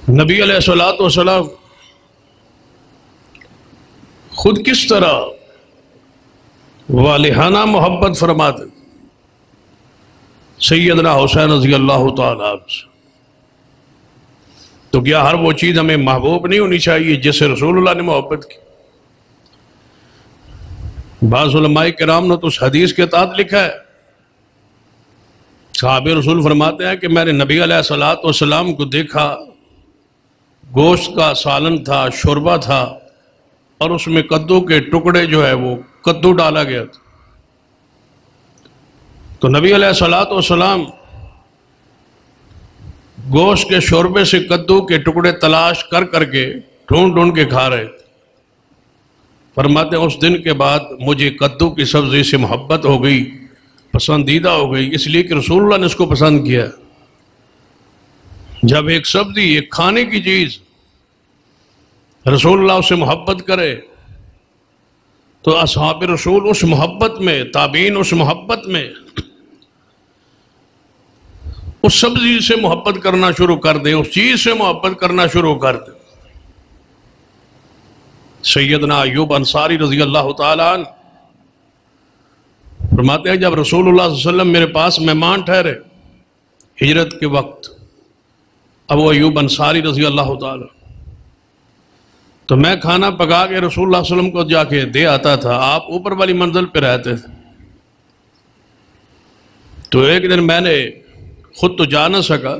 نبی علیہ الصلوۃ والسلام خود کس طرح والہانہ محبت فرماتے سیدنا حسین رضی اللہ تعالیٰ عنہ سے، تو کیا ہر وہ چیز ہمیں محبوب نہیں ہونی چاہیے جس سے رسول اللہ نے محبت کی؟ بعض علماء کرام نے تو اس حدیث کے تحت لکھا ہے، صحابہ رسول فرماتے ہیں کہ میں نے نبی علیہ الصلوۃ والسلام کو دیکھا، گوشت کا سالن تھا، شوربہ تھا، اور اس میں کدو کے ٹکڑے جو ہے وہ کدو ڈالا گیا تھا۔ تو نبی علیہ الصلوۃ والسلام گوشت کے شوربے سے کدو کے ٹکڑے تلاش کر کر کے ڈھونڈ ڈھونڈ کے کھا رہے تھے۔ فرماتے ہیں اس دن کے بعد مجھے کدو کی سبزی سے محبت ہو گئی، پسندیدہ ہو گئی، اس لیے کہ رسول اللہ نے اس کو پسند کیا۔ جب ایک سبزی، ایک کھانے کی چیز رسول اللہ سے محبت کرے تو اصحاب رسول اس محبت میں، تابعین اس محبت میں اس سبزی سے محبت کرنا شروع کر دیں، اس چیز سے محبت کرنا شروع کر دیں۔ سیدنا ایوب انصاری رضی اللہ تعالیٰ عنہ فرماتے ہیں جب رسول اللہ صلی اللہ علیہ وسلم میرے پاس مہمان ٹھہرے ہجرت کے وقت، ابو ایوب انصاری رضی اللہ تعالیٰ، تو میں کھانا پکا کے رسول اللہ صلی اللہ علیہ وسلم کو جا کے دے آتا تھا، آپ اوپر والی منزل پہ رہتے تھے۔ تو ایک دن میں نے خود تو جا نہ سکا،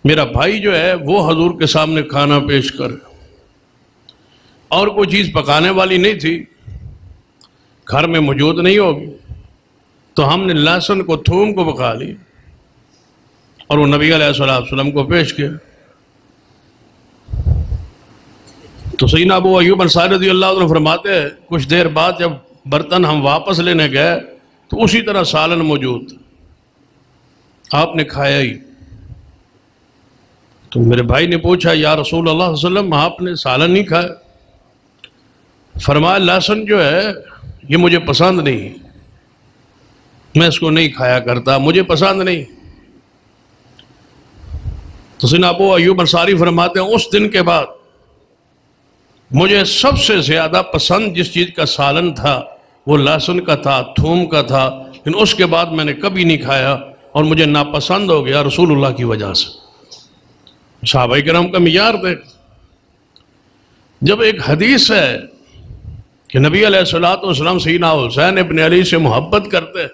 میرا بھائی جو ہے وہ حضور کے سامنے کھانا پیش کر، اور کوئی چیز پکانے والی نہیں تھی، گھر میں موجود نہیں ہوگی، تو ہم نے لہسن کو، تھوم کو پکا لی اور وہ نبی علیہ الصلوۃ والسلام کو پیش کیا۔ تو سیدنا ابو ایوب انصاری رضی اللہ عنہ فرماتے ہیں کچھ دیر بعد جب برتن ہم واپس لینے گئے تو اسی طرح سالن موجود تھا، آپ نے کھایا ہی۔ تو میرے بھائی نے پوچھا یا رسول اللہ صلی اللہ علیہ وسلم آپ نے سالن نہیں کھایا؟ فرمایا لہسن جو ہے یہ مجھے پسند نہیں، میں اس کو نہیں کھایا کرتا، مجھے پسند نہیں۔ تو سیدنا ابو ایوب انصاری فرماتے ہیں اس دن کے بعد مجھے سب سے زیادہ پسند جس چیز کا سالن تھا وہ لہسن کا تھا، تھوم کا تھا، لیکن اس کے بعد میں نے کبھی نہیں کھایا اور مجھے ناپسند ہو گیا رسول اللہ کی وجہ سے۔ صحابہ کرام کا معیار دیکھ، جب ایک حدیث ہے کہ نبی علیہ الصلوۃ والسلام سیدنا حسین ابن علی سے محبت کرتے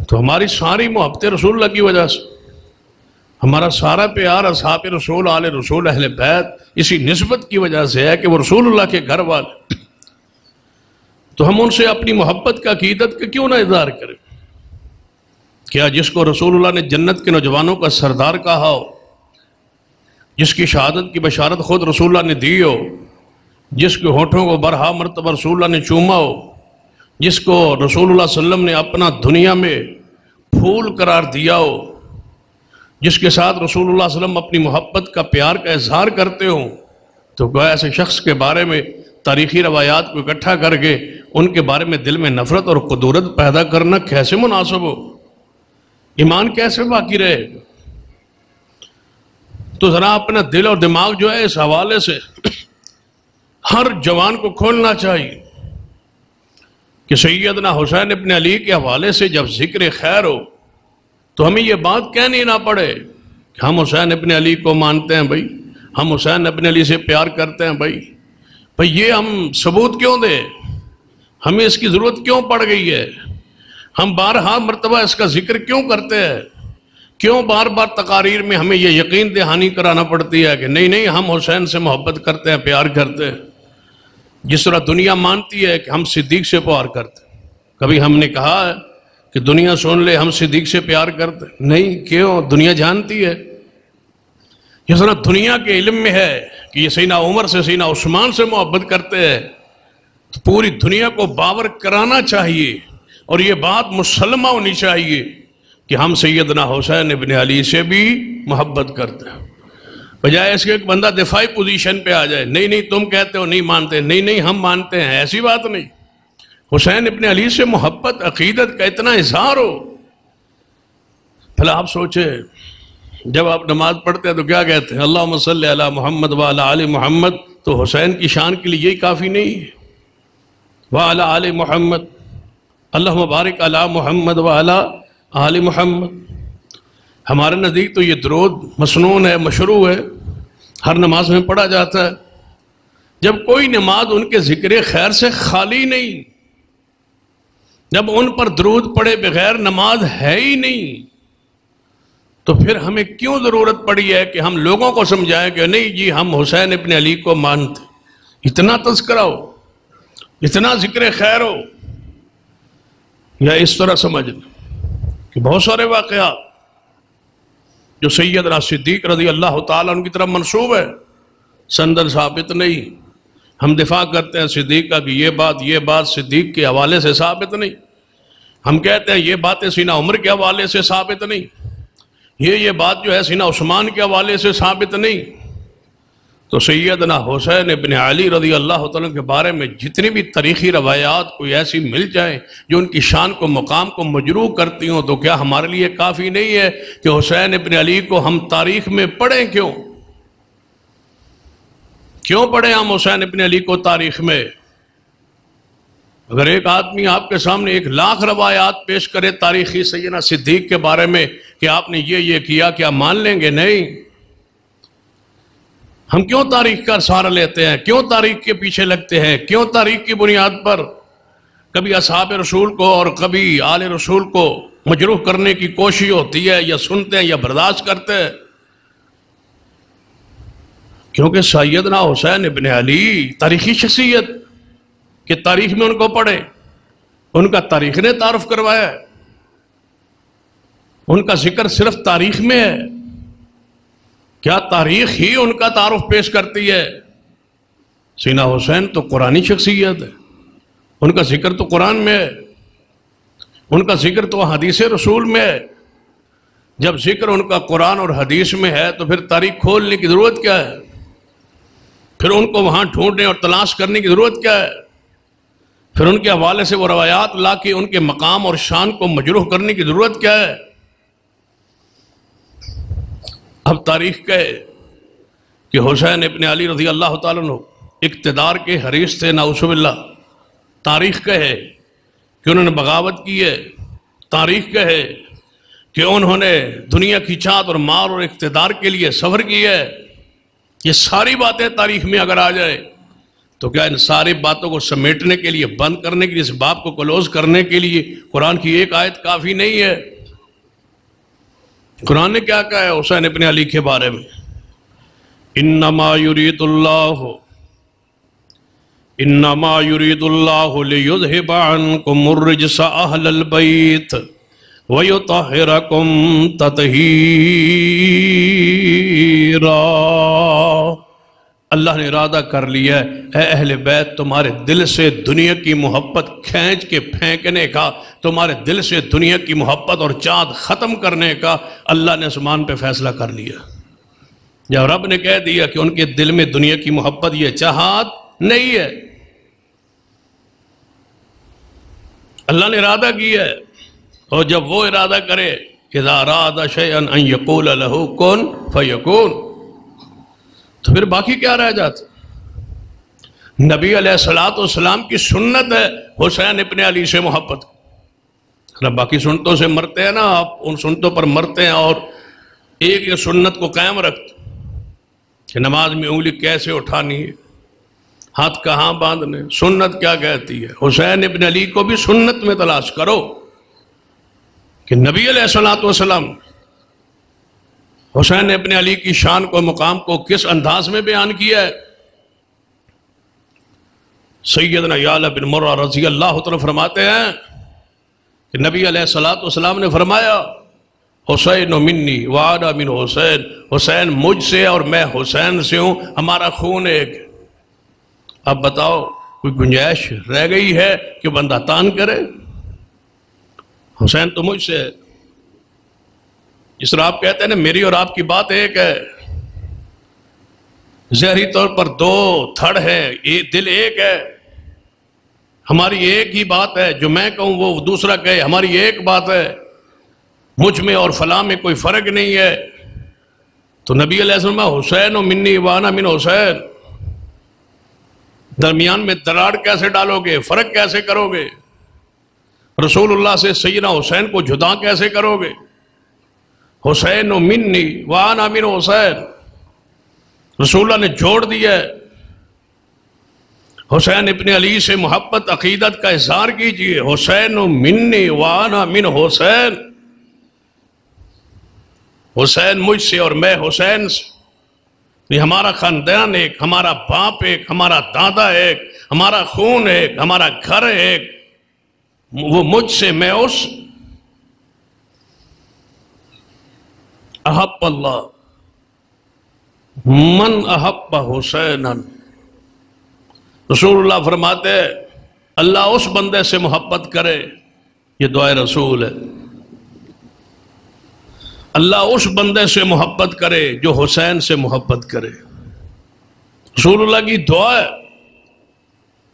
تو ہماری ساری محبت رسول اللہ کی وجہ سے، ہمارا سارا پیار اصحاب رسول، آل رسول، اہل بیت اسی نسبت کی وجہ سے ہے کہ وہ رسول اللہ کے گھر والے، تو ہم ان سے اپنی محبت کا، عقیدت کا کیوں نہ اظہار کریں؟ کیا جس کو رسول اللہ نے جنت کے نوجوانوں کا سردار کہا ہو، جس کی شہادت کی بشارت خود رسول اللہ نے دی ہو، جس کے ہونٹوں کو برہا مرتبہ رسول اللہ نے چوما ہو، جس کو رسول اللہ صلی اللہ علیہ وسلم نے اپنا دنیا میں پھول قرار دیا ہو، جس کے ساتھ رسول اللہ صلی اللہ علیہ وسلم اپنی محبت کا، پیار کا اظہار کرتے ہوں، تو گویا ایسے شخص کے بارے میں تاریخی روایات کو اکٹھا کر کے ان کے بارے میں دل میں نفرت اور قدورت پیدا کرنا کیسے مناسب ہو؟ ایمان کیسے باقی رہے؟ تو ذرا اپنا دل اور دماغ جو ہے اس حوالے سے ہر جوان کو کھولنا چاہیے کہ سیدنا حسین ابن علی کے حوالے سے جب ذکر خیر ہو تو ہمیں یہ بات کہنی نہ پڑے کہ ہم حسین ابن علی کو مانتے ہیں بھائی، ہم حسین ابن علی سے پیار کرتے ہیں بھائی یہ ہم ثبوت کیوں دیں؟ ہمیں اس کی ضرورت کیوں پڑ گئی ہے؟ ہم بارہا مرتبہ اس کا ذکر کیوں کرتے ہیں؟ کیوں بار بار تقاریر میں ہمیں یہ یقین دہانی کرانا پڑتی ہے کہ نہیں ہم حسین سے محبت کرتے ہیں، پیار کرتے ہیں، جس طرح دنیا مانتی ہے کہ ہم صدیق سے پیار کرتے ہیں؟ کبھی ہم نے کہا ہے کہ دنیا سن لے ہم صدیق سے پیار کرتے ہیں؟ نہیں، کیوں؟ دنیا جانتی ہے، جس طرح دنیا کے علم میں ہے کہ یہ سیدنا عمر سے، سیدنا عثمان سے محبت کرتے ہیں، تو پوری دنیا کو باور کرانا چاہیے اور یہ بات مسلمہ ہونی چاہیے کہ ہم سیدنا حسین ابن علی سے بھی محبت کرتے ہیں، بجائے اس کے ایک بندہ دفاعی پوزیشن پہ آ جائے، نہیں تم کہتے ہو نہیں مانتے، نہیں ہم مانتے ہیں، ایسی بات نہیں۔ حسین ابن علی سے محبت، عقیدت کا اتنا اظہار ہو، پھر آپ سوچے جب آپ نماز پڑھتے ہیں تو کیا کہتے ہیں؟ اللہم صلی علی محمد وعلی آل محمد. تو حسین کی شان کے لیے یہی کافی نہیں ہے؟ وعلی آل محمد، اللہم بارک علی محمد وعلی آل محمد. ہمارے نزدیک تو یہ درود مسنون ہے، مشروع ہے، ہر نماز میں پڑھا جاتا ہے. جب کوئی نماز ان کے ذکر خیر سے خالی نہیں، جب ان پر درود پڑھے بغیر نماز ہے ہی نہیں، تو پھر ہمیں کیوں ضرورت پڑی ہے کہ ہم لوگوں کو سمجھائیں کہ نہیں جی ہم حسین ابن علی کو مانتے؟ اتنا تذکرہ ہو، اتنا ذکر خیر ہو، یا اس طرح سمجھ لیں کہ بہت سارے واقعات جو سیدنا صدیق رضی اللہ تعالیٰ عنہ کی طرف منسوب ہے، سندن ثابت نہیں. ہم دفاع کرتے ہیں صدیق کا کہ یہ بات صدیق کے حوالے سے ثابت نہیں. ہم کہتے ہیں یہ باتیں سیدنا عمر کے حوالے سے ثابت نہیں، یہ بات جو ہے سیدنا عثمان کے حوالے سے ثابت نہیں. تو سیدنا حسین ابن علی رضی اللہ تعالیٰ کے بارے میں جتنی بھی تاریخی روایات کوئی ایسی مل جائیں جو ان کی شان کو مقام کو مجروح کرتی ہوں، تو کیا ہمارے لیے کافی نہیں ہے کہ حسین ابن علی کو ہم تاریخ میں پڑھیں؟ کیوں پڑھیں ہم حسین ابن علی کو تاریخ میں؟ اگر ایک آدمی آپ کے سامنے 1,00,000 روایات پیش کرے تاریخی سیدنا صدیق کے بارے میں کہ آپ نے یہ کیا، کیا مان لیں گے؟ نہیں. ہم کیوں تاریخ کا سہارا لیتے ہیں؟ کیوں تاریخ کے پیچھے لگتے ہیں؟ کیوں تاریخ کی بنیاد پر کبھی اصحاب رسول کو اور کبھی آل رسول کو مجروح کرنے کی کوشش ہوتی ہے، یا سنتے ہیں یا برداشت کرتے ہیں؟ کیونکہ سیدنا حسین ابن علی تاریخی شخصیت کہ تاریخ میں ان کو پڑھے، ان کا تاریخ نے تعارف کروایا ہے، ان کا ذکر صرف تاریخ میں ہے. کیا تاریخ ہی ان کا تعارف پیش کرتی ہے؟ سیدنا حسین تو قرآنی شخصیت ہے، ان کا ذکر تو قرآن میں ہے، ان کا ذکر تو حدیث رسول میں ہے. جب ذکر ان کا قرآن اور حدیث میں ہے تو پھر تاریخ کھولنے کی ضرورت کیا ہے؟ پھر ان کو وہاں ڈھونڈنے اور تلاش کرنے کی ضرورت کیا ہے؟ پھر ان کے حوالے سے وہ روایات لا کے ان کے مقام اور شان کو مجروح کرنے کی ضرورت کیا ہے؟ اب تاریخ کہے کہ حسین ابن علی رضی اللہ تعالیٰ عنہ اقتدار کے حریص تھے، نعوذ باللہ. تاریخ کہے کہ انہوں نے بغاوت کی ہے، تاریخ کہے کہ انہوں نے دنیا کی چاہت اور مال اور اقتدار کے لیے سفر کی ہے. یہ ساری باتیں تاریخ میں اگر آ جائے تو کیا ان ساری باتوں کو سمیٹنے کے لیے، بند کرنے کے لیے، اس باب کو کلوز کرنے کے لیے قرآن کی ایک آیت کافی نہیں ہے؟ قرآن نے کیا کہا ہے حسین ابن علی کے بارے میں؟ انما یرید اللہ لیذہب عنکم الرجس اہل البیت وَيُطَهِّرَكُمْ تَطْهِيرًا. اللہ نے ارادہ کر لیا ہے اے اہل بیت تمہارے دل سے دنیا کی محبت کھینچ کے پھینکنے کا، تمہارے دل سے دنیا کی محبت اور چاہت ختم کرنے کا اللہ نے آسمان پہ فیصلہ کر لیا. جب رب نے کہہ دیا کہ ان کے دل میں دنیا کی محبت یہ چاہت نہیں ہے، اللہ نے ارادہ کیا ہے، اور جب وہ ارادہ کرے اذا اراد شیئا ان یقول له کن فیکون، تو پھر باقی کیا رہ جاتا؟ نبی علیہ السلام کی سنت ہے حسین ابن علی سے محبت. باقی سنتوں سے مرتے ہیں نا آپ، ان سنتوں پر مرتے ہیں اور ایک یہ سنت کو قائم رکھتے کہ نماز میں انگلی کیسے اٹھانی ہے، ہاتھ کہاں باندھنے، سنت کیا کہتی ہے. حسین ابن علی کو بھی سنت میں تلاش کرو کہ نبی علیہ السلام حسین ابن علی کی شان کو، مقام کو کس انداز میں بیان کیا ہے. سیدنا یعلا بن مرہ رضی اللہ عنہ فرماتے ہیں کہ نبی علیہ السلام نے فرمایا حسین منی وانا من حسین، حسین مجھ سے اور میں حسین سے ہوں، ہمارا خون ایک. اب بتاؤ کوئی گنجائش رہ گئی ہے کہ بندہ تان کرے؟ حسین تو مجھ سے ہے. جس طرح آپ کہتے ہیں نا میری اور آپ کی بات ایک ہے، ظاہری طور پر دو تھڑ ہے، دل ایک ہے، ہماری ایک ہی بات ہے، جو میں کہوں وہ دوسرا کہے، ہماری ایک بات ہے، مجھ میں اور فلاں میں کوئی فرق نہیں ہے. تو نبی علیہ السلام حسین و منی وانا من حسین، درمیان میں دراڑ کیسے ڈالو گے، فرق کیسے کرو گے؟ رسول اللہ سے سیدنا حسین کو جدا کیسے کرو گے؟ حسین و منی وانا من حسین، رسول اللہ نے جوڑ دیا ہے۔ حسین ابن علی سے محبت عقیدت کا اظہار کیجئے، حسین و منی وانا من حسین، حسین مجھ سے اور میں حسین سے، یہ ہمارا خاندان ایک، ہمارا باپ ایک، ہمارا دادا ایک، ہمارا خون ایک، ہمارا گھر ایک، وہ مجھ سے میں اس۔ احب اللہ من احب حسینا، رسول اللہ فرماتے ہیں اللہ اس بندے سے محبت کرے، یہ دعائے رسول ہے، اللہ اس بندے سے محبت کرے جو حسین سے محبت کرے۔ رسول اللہ کی دعا ہے،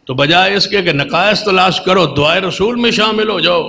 تو بجائے اس کے کہ نقائص تلاش کرو، دعائے رسول میں شامل ہو جاؤ۔